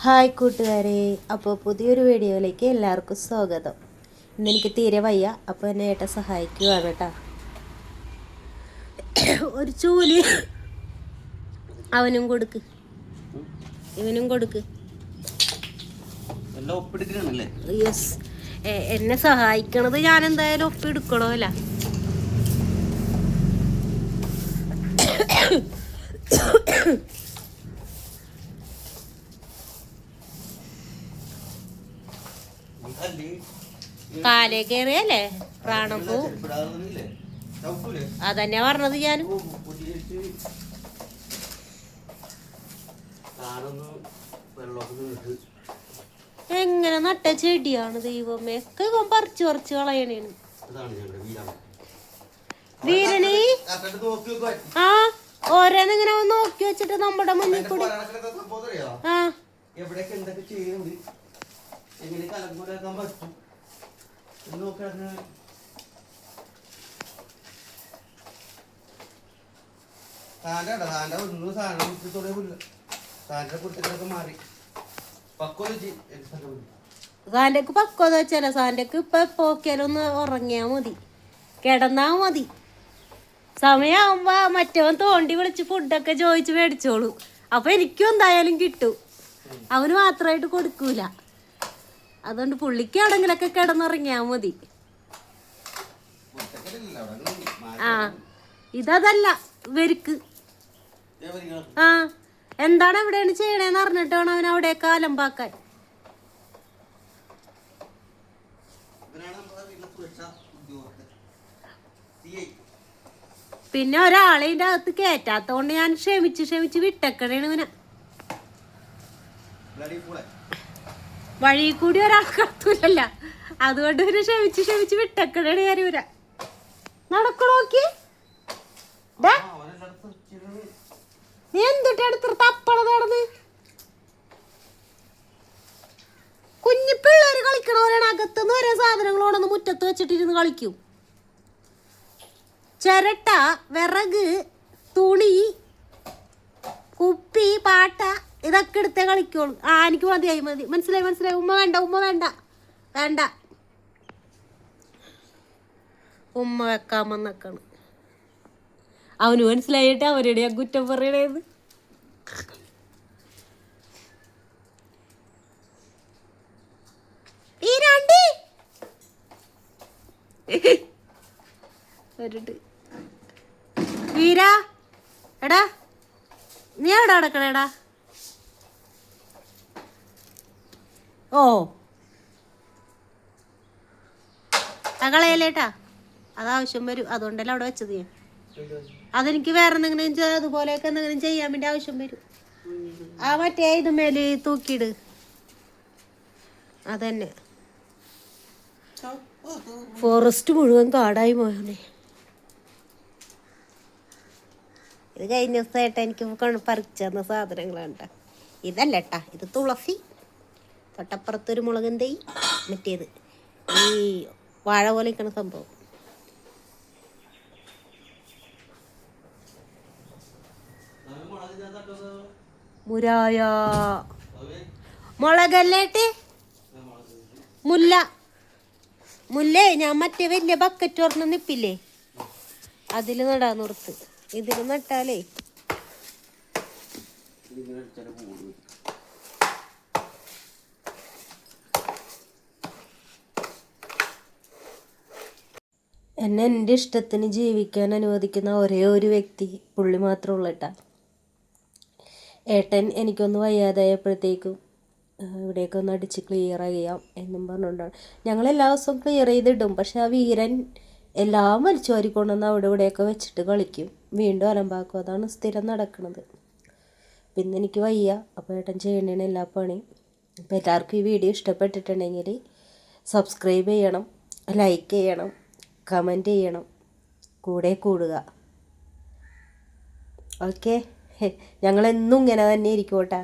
Hi കൂട്ടുകാരെ, അപ്പോൾ പുതിയൊരു വീഡിയോയിലേക്ക് എല്ലാവർക്കും സ്വാഗതം. ഇന്നെനിക്ക് തീരെ വയ്യ, അപ്പോൾ എന്നെ ഏട്ടൻ സഹായിക്കുകയാണ് കേട്ടോ. ഒരു ചൂല് അവനും കൊടുക്ക്, ഇവനും കൊടുക്ക്. യെസ്, എന്നെ സഹായിക്കണത് ഞാൻ എന്തായാലും ഒപ്പിയെടുക്കണമല്ല. കാലേ കയറിയല്ലേ പ്രാണപ്പൂ, അതന്നെ പറഞ്ഞത് ഞാൻ. എങ്ങനെ നട്ട ചെടിയാണ് ദൈവമേ, ഒക്കെ ഇവൻ പറിച്ചു പറിച്ചു കളയണേന്. വീരന് ആ ഓരോന്നിങ്ങനെ നോക്കി വെച്ചിട്ട് നമ്മുടെ മുന്നിൽ കൂടി ആ എങ്ങനെ കലങ്ങൂരാക്കാൻ പറ്റും നോക്കാണ്. താൻ്റെ ഒന്നും സാധനം താൻ്റെ കുട്ടികളൊക്കെ മാറി സാന്റെക്ക് പക്വത വെച്ചാലോ. സാന്റെക്ക് ഇപ്പൊ പോക്കിയാലൊന്ന് ഉറങ്ങിയാ മതി, കിടന്നാ മതി. സമയമാകുമ്പോ മറ്റവൻ തോണ്ടി വിളിച്ച് ഫുഡൊക്കെ ചോദിച്ച് മേടിച്ചോളൂ. അപ്പൊ എനിക്കും എന്തായാലും കിട്ടും, അവന് മാത്രമായിട്ട് കൊടുക്കൂല. അതുകൊണ്ട് പുള്ളിക്ക് എവിടെങ്കിലൊക്കെ കിടന്നുറങ്ങിയാ മതി. ആ ഇതല്ല ഇവർക്ക്. ആ എന്താണ് എവിടെയാണ് ചെയ്യണേന്ന് അറിഞ്ഞിട്ട് വേണം അവൻ അവിടെയൊക്കെ അലമ്പാക്കാൻ. പിന്നെ ഒരാളെ ഇതിന്റെ അകത്ത് കേറ്റാത്തോണ്ട് ഞാൻ ക്ഷമിച്ച് വിട്ടക്കണേണ് ഇവനെ. വഴി കൂടി ഒരാൾ കത്തൂലല്ല, അതുകൊണ്ട് ഇവര് ക്ഷമിച്ച് വിട്ടക്കണേണ് ഞാൻ ഇവരെ. നടക്കണോക്കി നീ എന്തിട്ട് എടുത്ത് തപ്പള നടന്ന്. കുഞ്ഞു പിള്ളേര് കളിക്കണവരാണ്, അകത്തുനിന്ന് ഒരേ സാധനങ്ങളോടൊന്ന് മുറ്റത്ത് വെച്ചിട്ടിരുന്ന് കളിക്കും. ചിരട്ട, വിറക്, തുണി, കുപ്പി, പാട്ട ഇതൊക്കെ എടുത്തേ കളിക്കോളൂ. ആ എനിക്ക് മതിയായി, മനസ്സിലായി. ഉമ്മ വേണ്ട. ഉമ്മ വെക്കാമെന്നൊക്കെയാണ് അവന് മനസ്സിലായിട്ട് അവരുടെ ഞാൻ കുറ്റം പറയണേന്ന്. വീര എടാ, നീ എവിടെ നടക്കണേടാ? ഓ കളയല്ലേട്ടാ, അതാവശ്യം വരും, അതുകൊണ്ടല്ലേ അവിടെ വെച്ചത് ഞാൻ. അതെനിക്ക് വേറെ എന്തെങ്കിലും അതുപോലെയൊക്കെ എന്തെങ്കിലും ചെയ്യാൻ വേണ്ടി ആവശ്യം വരും. ആ മറ്റേ ഇത് മേലെ തൂക്കിയിട്, അതന്നെ. ഫോറസ്റ്റ് മുഴുവൻ കാടായി പോയേ. ഇത് കഴിഞ്ഞ ദിവസമായിട്ട് എനിക്ക് പറിച്ചു തന്ന സാധനങ്ങളാണ്. ഇതല്ലട്ടാ, ഇത് തുളസി, തൊട്ടപ്പുറത്തൊരു മുളകൻ തൈ, മറ്റേത് ഈ വാഴ പോലെ ഇരിക്കണ സംഭവം. മുരായ മുളകല്ലേട്ട്, മുല്ലേ ഞാൻ മറ്റേ വലിയ ബക്കറ്റ് ഒരെണ്ണം നിപ്പില്ലേ, അതില് നടാ നിർത്ത്. ഇതില് നട്ടാലേ എന്നെ എൻ്റെ ഇഷ്ടത്തിന് ജീവിക്കാൻ അനുവദിക്കുന്ന ഒരേ ഒരു വ്യക്തി പുള്ളി മാത്രമുള്ള ഏട്ടാ. ഏട്ടൻ എനിക്കൊന്ന് വയ്യാതായപ്പോഴത്തേക്കും ഇവിടെയൊക്കെ ഒന്ന് അടിച്ച് ക്ലിയർ ചെയ്യാം എന്നും പറഞ്ഞുകൊണ്ടാണ്. ഞങ്ങൾ എല്ലാ ദിവസവും ക്ലിയർ ചെയ്തിടും, പക്ഷെ ആ വീരൻ എല്ലാം വലിച്ചു വാരിക്കൊണ്ടുവന്ന് അവിടെ ഇവിടെയൊക്കെ വെച്ചിട്ട് കളിക്കും, വീണ്ടും അലമ്പാക്കും. അതാണ് സ്ഥിരം നടക്കുന്നത്. പിന്നെ എനിക്ക് വയ്യ, അപ്പോൾ ഏട്ടൻ ചെയ്യണേണ് എല്ലാ പണിയും. അപ്പോൾ എല്ലാവർക്കും ഈ വീഡിയോ ഇഷ്ടപ്പെട്ടിട്ടുണ്ടെങ്കിൽ സബ്സ്ക്രൈബ് ചെയ്യണം, ലൈക്ക് ചെയ്യണം, കമൻറ്റ് ചെയ്യണം, കൂടെ കൂടുക. ഓക്കെ, ഞങ്ങളെന്നും ഇങ്ങനെ തന്നെ ഇരിക്കും കേട്ടോ.